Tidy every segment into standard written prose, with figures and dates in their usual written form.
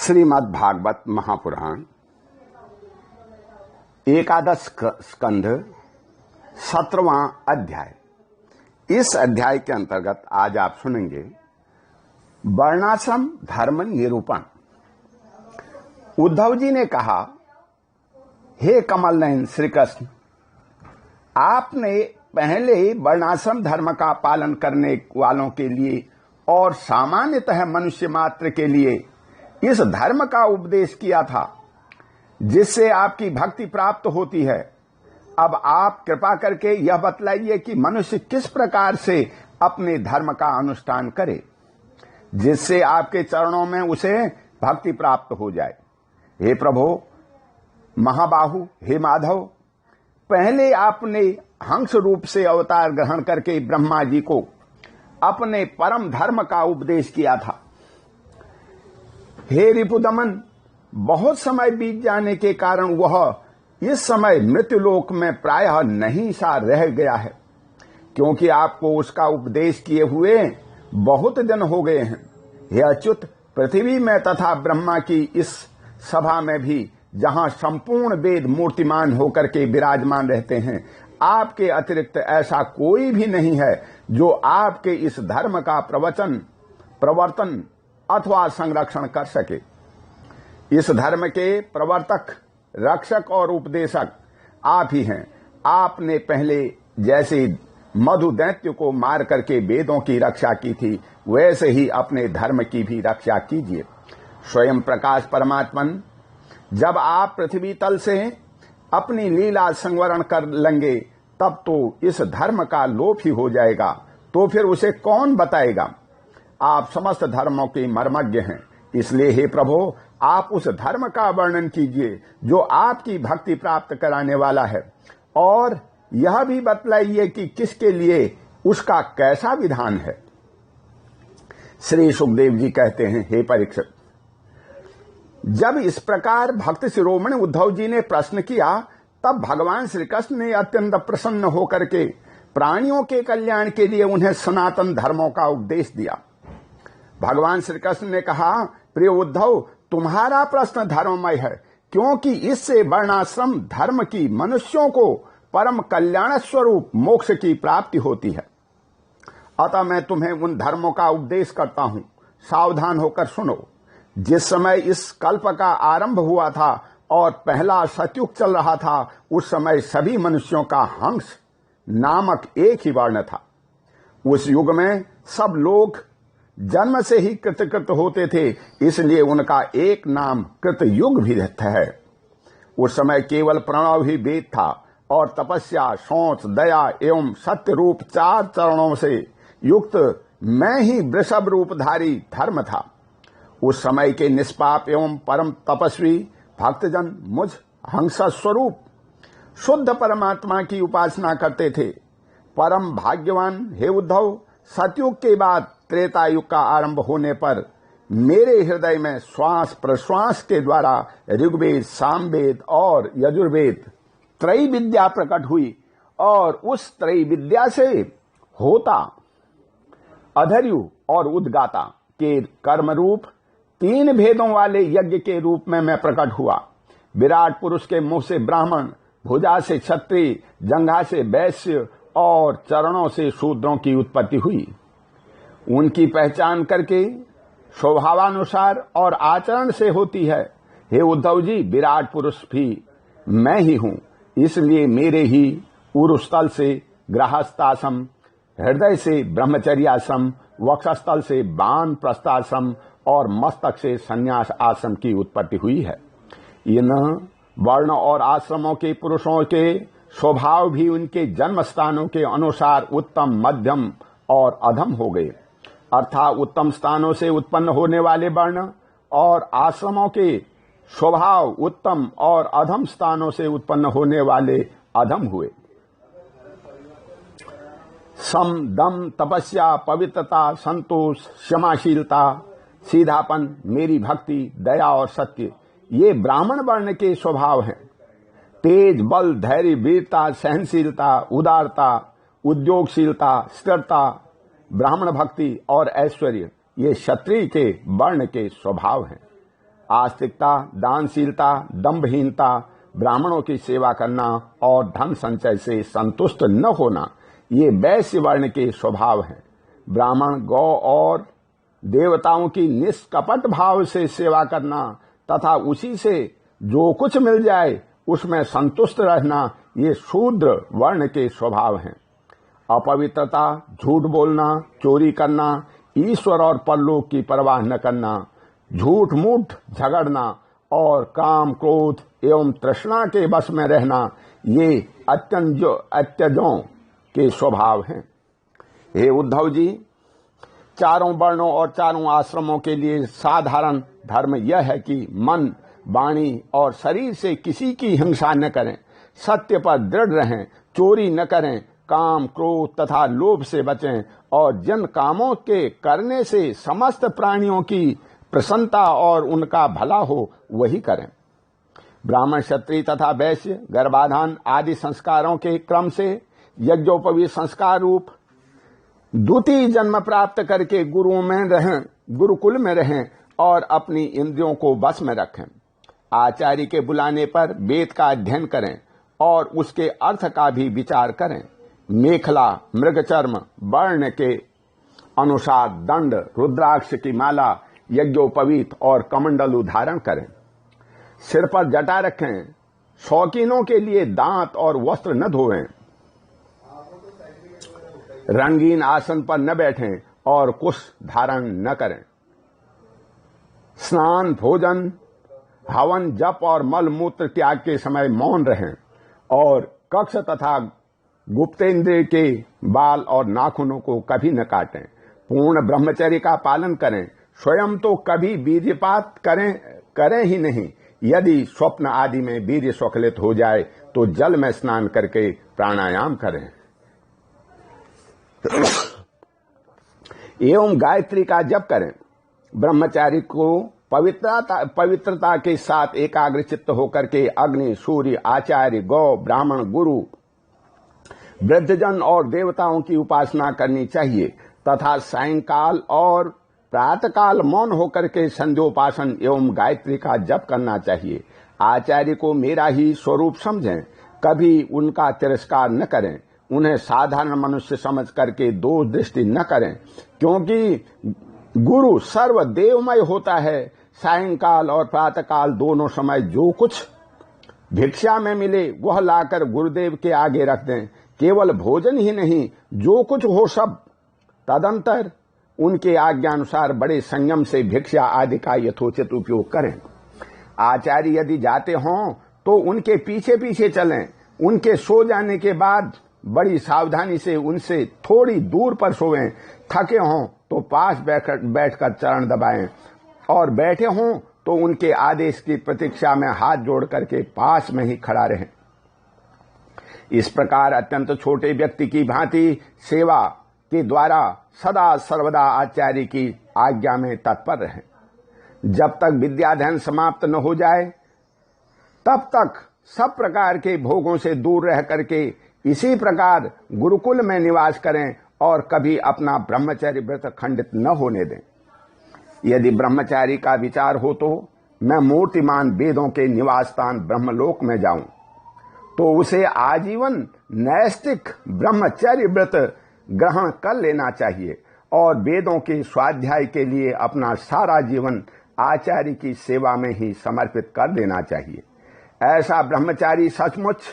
श्रीमद् भागवत महापुराण एकादश स्कंध 17वां अध्याय। इस अध्याय के अंतर्गत आज आप सुनेंगे वर्णाश्रम धर्म निरूपण। उद्धव जी ने कहा, हे कमल नयन श्री कृष्ण, आपने पहले वर्णाश्रम धर्म का पालन करने वालों के लिए और सामान्यतः मनुष्य मात्र के लिए इस धर्म का उपदेश किया था जिससे आपकी भक्ति प्राप्त होती है। अब आप कृपा करके यह बतलाइए कि मनुष्य किस प्रकार से अपने धर्म का अनुष्ठान करे जिससे आपके चरणों में उसे भक्ति प्राप्त हो जाए। हे प्रभु महाबाहु, हे माधव, पहले आपने हंस रूप से अवतार ग्रहण करके ब्रह्मा जी को अपने परम धर्म का उपदेश किया था। हे रिपुदमन, बहुत समय बीत जाने के कारण वह इस समय मृत्युलोक में प्रायः नहीं सा रह गया है, क्योंकि आपको उसका उपदेश किए हुए बहुत दिन हो गए हैं। हे अच्युत, पृथ्वी में तथा ब्रह्मा की इस सभा में भी जहां संपूर्ण वेद मूर्तिमान होकर के विराजमान रहते हैं, आपके अतिरिक्त ऐसा कोई भी नहीं है जो आपके इस धर्म का प्रवर्तन अथवा संरक्षण कर सके। इस धर्म के प्रवर्तक, रक्षक और उपदेशक आप ही हैं। आपने पहले जैसे मधु दैत्य को मार करके वेदों की रक्षा की थी, वैसे ही अपने धर्म की भी रक्षा कीजिए। स्वयं प्रकाश परमात्मन, जब आप पृथ्वी तल से अपनी लीला संवरण कर लेंगे तब तो इस धर्म का लोप ही हो जाएगा, तो फिर उसे कौन बताएगा। आप समस्त धर्मों के मर्मज्ञ हैं, इसलिए हे प्रभु, आप उस धर्म का वर्णन कीजिए जो आपकी भक्ति प्राप्त कराने वाला है, और यह भी बतलाइए कि किसके लिए उसका कैसा विधान है। श्री सुखदेव जी कहते हैं, हे परीक्षित, जब इस प्रकार भक्त शिरोमणि उद्धव जी ने प्रश्न किया तब भगवान श्री कृष्ण ने अत्यंत प्रसन्न होकर के प्राणियों के कल्याण के लिए उन्हें सनातन धर्मों का उपदेश दिया। भगवान श्री कृष्ण ने कहा, प्रिय उद्धव, तुम्हारा प्रश्न धर्ममय है, क्योंकि इससे वर्णाश्रम धर्म की मनुष्यों को परम कल्याण स्वरूप मोक्ष की प्राप्ति होती है। अतः मैं तुम्हें उन धर्मों का उपदेश करता हूं, सावधान होकर सुनो। जिस समय इस कल्प का आरंभ हुआ था और पहला सतयुग चल रहा था, उस समय सभी मनुष्यों का हंस नामक एक ही वर्ण था। उस युग में सब लोग जन्म से ही कृतकृत होते थे, इसलिए उनका एक नाम कृतयुग भी है। उस समय केवल प्रणव ही वेद था और तपस्या, शौच, दया एवं सत्य रूप 4 चरणों से युक्त मैं ही वृषभ रूपधारी धर्म था। उस समय के निष्पाप एवं परम तपस्वी भक्तजन मुझ हंस स्वरूप शुद्ध परमात्मा की उपासना करते थे। परम भाग्यवान हे उद्धव, सतयुग के बाद त्रेता युग का आरंभ होने पर मेरे हृदय में श्वास प्रश्वास के द्वारा ऋग्वेद, सामवेद और यजुर्वेद त्रयी विद्या प्रकट हुई, और उस त्रयी विद्या से होता, अधर्यु और उद्गाता के कर्म रूप 3 भेदों वाले यज्ञ के रूप में मैं प्रकट हुआ। विराट पुरुष के मुंह से ब्राह्मण, भुजा से क्षत्रिय, जंघा से वैश्य और चरणों से शूद्रों की उत्पत्ति हुई। उनकी पहचान करके स्वभावानुसार और आचरण से होती है। हे उद्धव जी, विराट पुरुष भी मैं ही हूं, इसलिए मेरे ही उरुस्थल से गृहस्थाश्रम, हृदय से ब्रह्मचर्याश्रम, वक्षस्थल से वानप्रस्थाश्रम और मस्तक से संन्यास आश्रम की उत्पत्ति हुई है। इन वर्ण और आश्रमों के पुरुषों के स्वभाव भी उनके जन्म स्थानों के अनुसार उत्तम, मध्यम और अधम हो गए। अर्थात उत्तम स्थानों से उत्पन्न होने वाले वर्ण और आश्रमों के स्वभाव उत्तम और अधम स्थानों से उत्पन्न होने वाले अधम हुए। सम, दम, तपस्या, पवित्रता, संतोष, क्षमाशीलता, सीधापन, मेरी भक्ति, दया और सत्य, ये ब्राह्मण वर्ण के स्वभाव हैं। तेज, बल, धैर्य, वीरता, सहनशीलता, उदारता, उद्योगशीलता, स्थिरता, ब्राह्मण भक्ति और ऐश्वर्य, ये क्षत्रिय के वर्ण के स्वभाव हैं। आस्तिकता, दानशीलता, दंभहीनता, ब्राह्मणों की सेवा करना और धन संचय से संतुष्ट न होना, ये वैश्य वर्ण के स्वभाव हैं। ब्राह्मण, गौ और देवताओं की निष्कपट भाव से सेवा करना तथा उसी से जो कुछ मिल जाए उसमें संतुष्ट रहना, ये शूद्र वर्ण के स्वभाव हैं। अपवित्रता, झूठ बोलना, चोरी करना, ईश्वर और परलोक की परवाह न करना, झूठ मूठ झगड़ना और काम, क्रोध एवं तृष्णा के वश में रहना, ये अत्यजों के स्वभाव हैं। हे उद्धव जी, चारों वर्णों और चारों आश्रमों के लिए साधारण धर्म यह है कि मन, वाणी और शरीर से किसी की हिंसा न करें, सत्य पर दृढ़ रहें, चोरी न करें, काम, क्रोध तथा लोभ से बचें और जिन कामों के करने से समस्त प्राणियों की प्रसन्नता और उनका भला हो वही करें। ब्राह्मण, क्षत्रिय तथा वैश्य गर्भाधान आदि संस्कारों के क्रम से यज्ञोपवीत संस्कार रूप द्वितीय जन्म प्राप्त करके गुरुकुल में रहें और अपनी इंद्रियों को वश में रखें। आचार्य के बुलाने पर वेद का अध्ययन करें और उसके अर्थ का भी विचार करें। मेखला, मृगचर्म, वर्ण के अनुसार दंड, रुद्राक्ष की माला, यज्ञोपवीत और कमंडलू धारण करें। सिर पर जटा रखें। शौकीनों के लिए दांत और वस्त्र न धोएं। रंगीन आसन पर न बैठें और कुश धारण न करें। स्नान, भोजन, हवन, जप और मल मूत्र त्याग के समय मौन रहें और कक्ष तथा गुप्तेंद्रिय के बाल और नाखूनों को कभी न काटें। पूर्ण ब्रह्मचर्य का पालन करें। स्वयं तो कभी वीर्यपात करें ही नहीं। यदि स्वप्न आदि में वीर्य स्वखलित हो जाए तो जल में स्नान करके प्राणायाम करें। एवं गायत्री का जप करें। ब्रह्मचारी को पवित्रता के साथ एकाग्र चित्त होकर के अग्नि, सूर्य, आचार्य, गौ, ब्राह्मण, गुरु, वृद्धजन और देवताओं की उपासना करनी चाहिए तथा सायंकाल और प्रातःकाल मौन होकर के संध्योपासन एवं गायत्री का जप करना चाहिए। आचार्य को मेरा ही स्वरूप समझें, कभी उनका तिरस्कार न करें। उन्हें साधारण मनुष्य समझ करके दोष दृष्टि न करें, क्योंकि गुरु सर्वदेवमय होता है। सायंकाल और प्रातःकाल दोनों समय जो कुछ भिक्षा में मिले वह लाकर गुरुदेव के आगे रख दें। केवल भोजन ही नहीं, जो कुछ हो सब। तदंतर उनके आज्ञानुसार बड़े संयम से भिक्षा आदि का यथोचित उपयोग करें। आचार्य यदि जाते हों तो उनके पीछे पीछे चलें। उनके सो जाने के बाद बड़ी सावधानी से उनसे थोड़ी दूर पर सोएं। थके हों तो पास बैठकर चरण दबाएं और बैठे हों तो उनके आदेश की प्रतीक्षा में हाथ जोड़ करके पास में ही खड़ा रहें। इस प्रकार अत्यंत छोटे व्यक्ति की भांति सेवा के द्वारा सदा सर्वदा आचार्य की आज्ञा में तत्पर रहें। जब तक विद्याध्ययन समाप्त न हो जाए तब तक सब प्रकार के भोगों से दूर रह करके इसी प्रकार गुरुकुल में निवास करें और कभी अपना ब्रह्मचर्य व्रत खंडित न होने दें। यदि ब्रह्मचारी का विचार हो तो मैं मूर्तिमान वेदों के निवास स्थान ब्रह्मलोक में जाऊं, तो उसे आजीवन नैष्ठिक ब्रह्मचर्य व्रत ग्रहण कर लेना चाहिए और वेदों के स्वाध्याय के लिए अपना सारा जीवन आचार्य की सेवा में ही समर्पित कर देना चाहिए। ऐसा ब्रह्मचारी सचमुच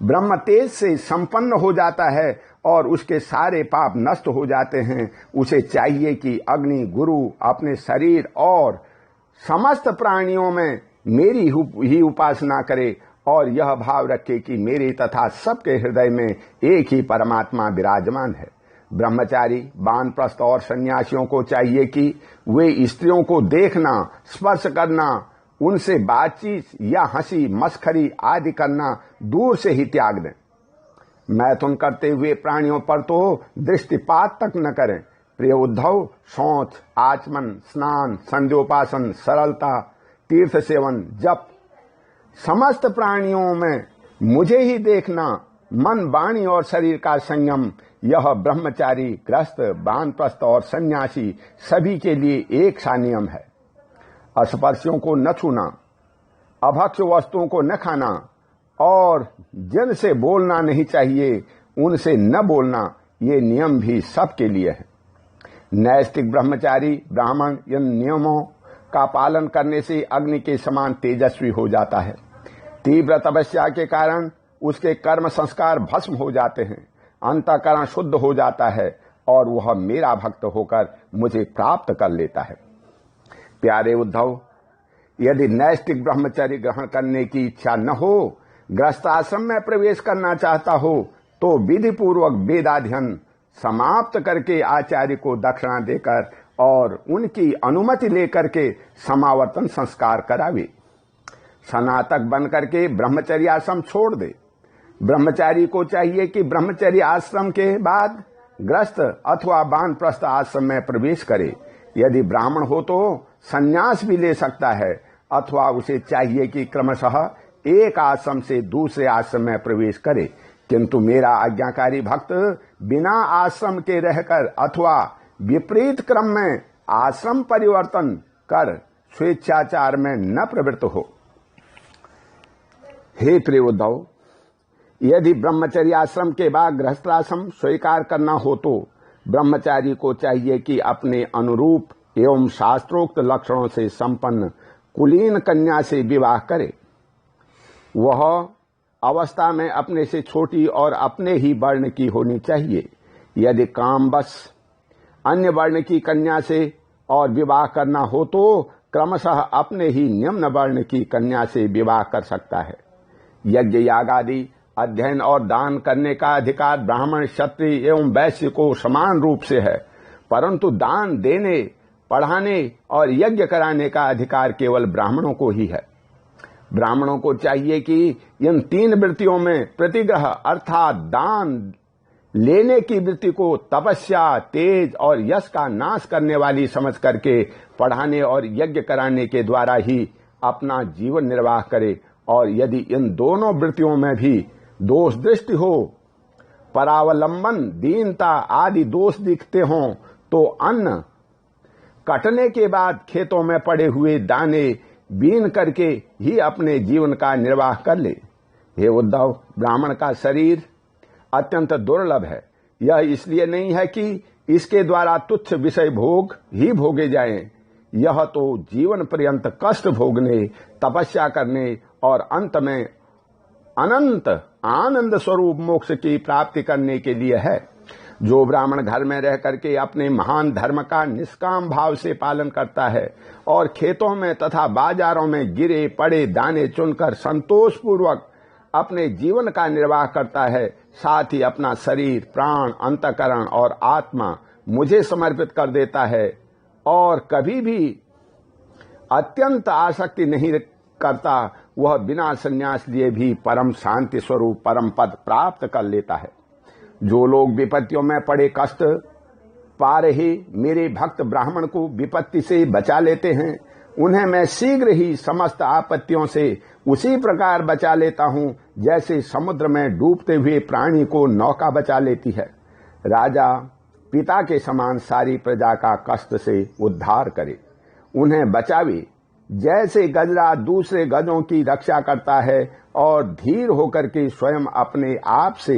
ब्रह्म तेज से संपन्न हो जाता है और उसके सारे पाप नष्ट हो जाते हैं। उसे चाहिए कि अग्नि, गुरु, अपने शरीर और समस्त प्राणियों में मेरी ही उपासना करे और यह भाव रखे कि मेरे तथा सबके हृदय में एक ही परमात्मा विराजमान है। ब्रह्मचारी, वानप्रस्थ और सन्यासियों को चाहिए कि वे स्त्रियों को देखना, स्पर्श करना, उनसे बातचीत या हंसी मस्खरी आदि करना दूर से ही त्याग दें। मैथुन करते हुए प्राणियों पर तो दृष्टिपात तक न करें। प्रिय उद्धव, शौच, आचमन, स्नान, संध्योपासन, सरलता, तीर्थ सेवन, जप, समस्त प्राणियों में मुझे ही देखना, मन, वाणी और शरीर का संयम, यह ब्रह्मचारी, गृहस्थ, वानप्रस्थ और सन्यासी सभी के लिए एक सा नियम है। अस्पर्शियों को न छूना, अभक्ष्य वस्तुओं को न खाना और जिनसे बोलना नहीं चाहिए उनसे न बोलना, ये नियम भी सबके लिए है। नैष्ठिक ब्रह्मचारी ब्राह्मण इन नियमों का पालन करने से अग्नि के समान तेजस्वी हो जाता है। तीव्र तपस्या के कारण उसके कर्म संस्कार भस्म हो जाते हैं, अंतःकरण शुद्ध हो जाता है और वह मेरा भक्त होकर मुझे प्राप्त कर लेता है। प्यारे उद्धव, यदि नैष्ठिक ब्रह्मचर्य ग्रहण करने की इच्छा न हो, गृहस्थाश्रम में प्रवेश करना चाहता हो, तो विधि पूर्वक वेदाध्ययन समाप्त करके आचार्य को दक्षिणा देकर और उनकी अनुमति लेकर के समावर्तन संस्कार करावे। स्नातक बनकर के ब्रह्मचर्य आश्रम छोड़ दे। ब्रह्मचारी को चाहिए कि ब्रह्मचर्य आश्रम के बाद गृहस्थ अथवा वानप्रस्थ आश्रम में प्रवेश करे। यदि ब्राह्मण हो तो संन्यास भी ले सकता है, अथवा उसे चाहिए कि क्रमशः एक आश्रम से दूसरे आश्रम में प्रवेश करे। किंतु मेरा आज्ञाकारी भक्त बिना आश्रम के रहकर अथवा विपरीत क्रम में आश्रम परिवर्तन कर स्वेच्छाचार में न प्रवृत्त हो। हे प्रिय उद्धव, यदि ब्रह्मचर्य आश्रम के बाद गृहस्थाश्रम स्वीकार करना हो तो ब्रह्मचारी को चाहिए कि अपने अनुरूप एवं शास्त्रोक्त लक्षणों से संपन्न कुलीन कन्या से विवाह करे। वह अवस्था में अपने से छोटी और अपने ही वर्ण की होनी चाहिए। यदि कामवश अन्य वर्ण की कन्या से और विवाह करना हो तो क्रमशः अपने ही निम्न वर्ण की कन्या से विवाह कर सकता है। यज्ञ याग आदि अध्ययन और दान करने का अधिकार ब्राह्मण, क्षत्रिय एवं वैश्य को समान रूप से है, परंतु दान देने, पढ़ाने और यज्ञ कराने का अधिकार केवल ब्राह्मणों को ही है। ब्राह्मणों को चाहिए कि इन तीन वृत्तियों में प्रतिग्रह अर्थात दान लेने की वृत्ति को तपस्या, तेज और यश का नाश करने वाली समझ करके पढ़ाने और यज्ञ कराने के द्वारा ही अपना जीवन निर्वाह करे। और यदि इन दोनों वृत्तियों में भी दोष दृष्टि हो, परावलंबन, दीनता आदि दोष दिखते हों, तो अन्न कटने के बाद खेतों में पड़े हुए दाने बीन करके ही अपने जीवन का निर्वाह कर ले। हे उद्धव, ब्राह्मण का शरीर अत्यंत दुर्लभ है। यह इसलिए नहीं है कि इसके द्वारा तुच्छ विषय भोग ही भोगे जाएं, यह तो जीवन पर्यंत कष्ट भोगने, तपस्या करने और अंत में अनंत आनंद स्वरूप मोक्ष की प्राप्ति करने के लिए है। जो ब्राह्मण घर में रह करके अपने महान धर्म का निष्काम भाव से पालन करता है और खेतों में तथा बाजारों में गिरे पड़े दाने चुनकर संतोष पूर्वक अपने जीवन का निर्वाह करता है, साथ ही अपना शरीर, प्राण, अंतःकरण और आत्मा मुझे समर्पित कर देता है और कभी भी अत्यंत आसक्ति नहीं करता, वह बिना संन्यास लिए भी परम शांति स्वरूप परम पद प्राप्त कर लेता है। जो लोग विपत्तियों में पड़े कष्ट पा रहे मेरे भक्त ब्राह्मण को विपत्ति से बचा लेते हैं, उन्हें मैं शीघ्र ही समस्त आपत्तियों से उसी प्रकार बचा लेता हूं जैसे समुद्र में डूबते हुए प्राणी को नौका बचा लेती है। राजा पिता के समान सारी प्रजा का कष्ट से उद्धार करे, उन्हें बचावे, जैसे गजरा दूसरे गजों की रक्षा करता है और धीर होकर के स्वयं अपने आप से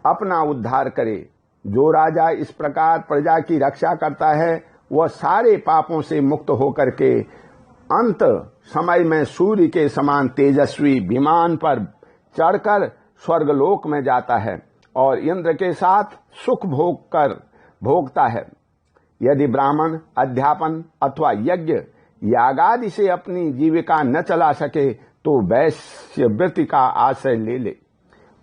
अपना उद्धार करे। जो राजा इस प्रकार प्रजा की रक्षा करता है, वह सारे पापों से मुक्त होकर के अंत समय में सूर्य के समान तेजस्वी विमान पर चढ़कर स्वर्गलोक में जाता है और इंद्र के साथ सुख भोगता है। यदि ब्राह्मण अध्यापन अथवा यज्ञ यागादि से अपनी जीविका न चला सके तो वैश्य वृत्ति का आश्रय ले ले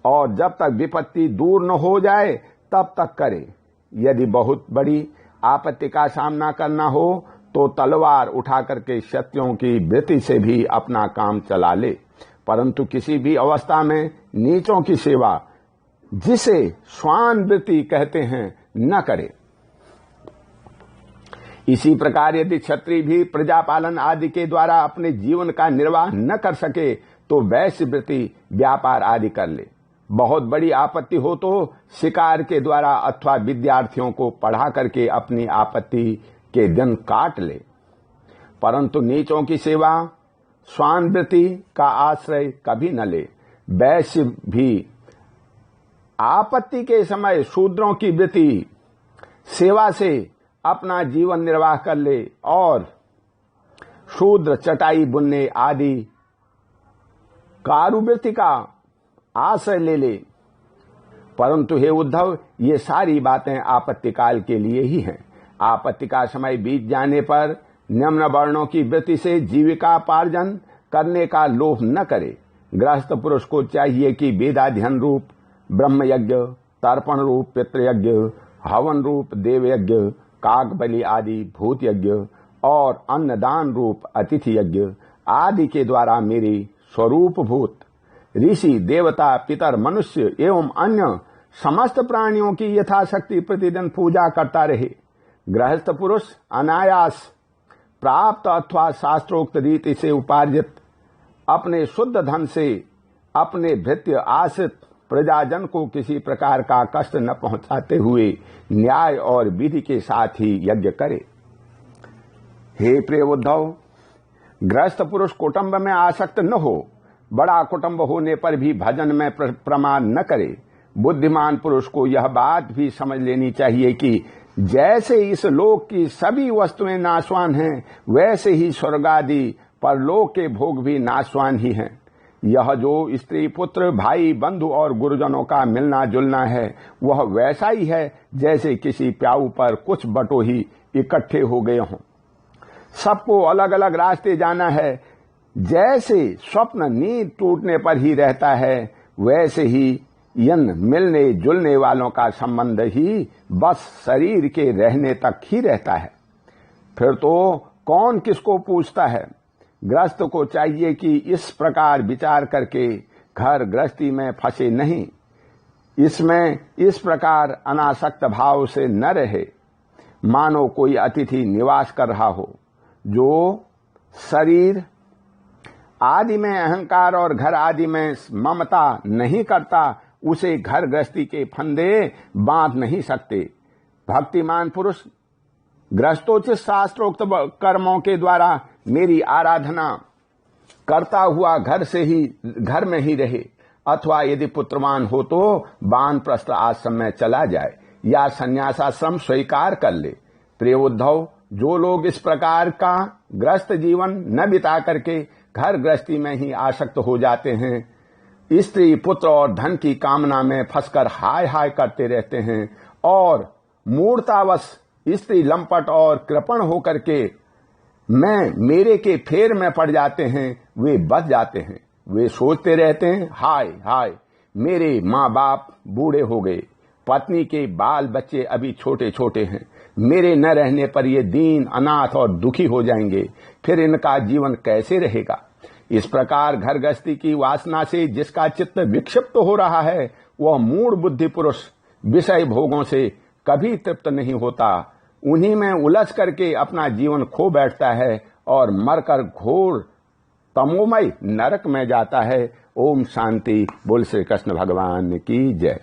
और जब तक विपत्ति दूर न हो जाए तब तक करे। यदि बहुत बड़ी आपत्ति का सामना करना हो तो तलवार उठा करके क्षत्रियों की वृत्ति से भी अपना काम चला ले, परंतु किसी भी अवस्था में नीचों की सेवा, जिसे श्वान वृत्ति कहते हैं, न करे। इसी प्रकार यदि क्षत्रिय भी प्रजापालन आदि के द्वारा अपने जीवन का निर्वाह न कर सके तो वैश्य वृत्ति व्यापार आदि कर ले। बहुत बड़ी आपत्ति हो तो शिकार के द्वारा अथवा विद्यार्थियों को पढ़ा करके अपनी आपत्ति के दिन काट ले। परंतु नीचों की सेवा स्वानवृत्ति का आश्रय कभी न ले। वैश्य भी आपत्ति के समय शूद्रों की वृत्ति सेवा से अपना जीवन निर्वाह कर ले और शूद्र चटाई बुनने आदि कारुवृत्ति का आश्रय ले ले। परंतु हे उद्धव, ये सारी बातें आपत्तिकाल के लिए ही हैं। आपत्ति का समय बीत जाने पर निम्न वर्णों की वृत्ति से जीविकापार्जन करने का लोभ न करे। गृहस्थ पुरुष को चाहिए कि वेदाध्ययन रूप ब्रह्म यज्ञ, तर्पण रूप पितृयज्ञ, हवन रूप देवयज्ञ, काक बलि आदि भूत यज्ञ और अन्नदान रूप अतिथि यज्ञ आदि के द्वारा मेरे स्वरूप भूत ऋषि, देवता, पितर, मनुष्य एवं अन्य समस्त प्राणियों की यथाशक्ति प्रतिदिन पूजा करता रहे। गृहस्थ पुरुष अनायास प्राप्त अथवा शास्त्रोक्त रीति से उपार्जित अपने शुद्ध धन से अपने भृत्य आश्रित प्रजाजन को किसी प्रकार का कष्ट न पहुंचाते हुए न्याय और विधि के साथ ही यज्ञ करे। हे प्रिय उद्धव, गृहस्थ पुरुष कुटुंब में आसक्त न हो। बड़ा कुटुंब होने पर भी भजन में प्रमाण न करे। बुद्धिमान पुरुष को यह बात भी समझ लेनी चाहिए कि जैसे इस लोक की सभी वस्तुएं नाशवान हैं, वैसे ही स्वर्ग आदि परलोक के भोग भी नाशवान ही हैं। यह जो स्त्री, पुत्र, भाई, बंधु और गुरुजनों का मिलना जुलना है, वह वैसा ही है जैसे किसी प्याऊ पर कुछ बटोही इकट्ठे हो गए हों। सबको अलग अलग रास्ते जाना है। जैसे स्वप्न नींद टूटने पर ही रहता है, वैसे ही इन मिलने जुलने वालों का संबंध ही बस शरीर के रहने तक ही रहता है। फिर तो कौन किसको पूछता है। गृहस्थ को चाहिए कि इस प्रकार विचार करके घर गृहस्थी में फंसे नहीं, इसमें इस प्रकार अनासक्त भाव से न रहे मानो कोई अतिथि निवास कर रहा हो। जो शरीर आदि में अहंकार और घर आदि में ममता नहीं करता, उसे घर गृहस्थी के फंदे बांध नहीं सकते। भक्तिमान पुरुष गृहस्थोचित शास्त्रोक्त कर्मों के द्वारा मेरी आराधना करता हुआ घर में ही रहे, अथवा यदि पुत्रवान हो तो वानप्रस्थ आश्रम में चला जाए या संन्यासाश्रम स्वीकार कर ले। प्रिय उद्धव, जो लोग इस प्रकार का गृहस्थ जीवन न बिता करके घर गृहस्थी में ही आसक्त हो जाते हैं, स्त्री, पुत्र और धन की कामना में फंसकर हाय हाय करते रहते हैं और मूर्तावश स्त्री, लंपट और कृपण होकर के मेरे के फेर में पड़ जाते हैं, वे बच जाते हैं। वे सोचते रहते हैं, हाय हाय मेरे माँ बाप बूढ़े हो गए, पत्नी के बाल बच्चे अभी छोटे छोटे हैं, मेरे न रहने पर ये दीन, अनाथ और दुखी हो जाएंगे, फिर इनका जीवन कैसे रहेगा। इस प्रकार घर गृहस्थी की वासना से जिसका चित्त विक्षिप्त हो रहा है, वह मूढ़ बुद्धि पुरुष विषय भोगों से कभी तृप्त नहीं होता। उन्हीं में उलझ करके अपना जीवन खो बैठता है और मरकर घोर तमोमय नरक में जाता है। ओम शांति। बोल श्री कृष्ण भगवान की जय।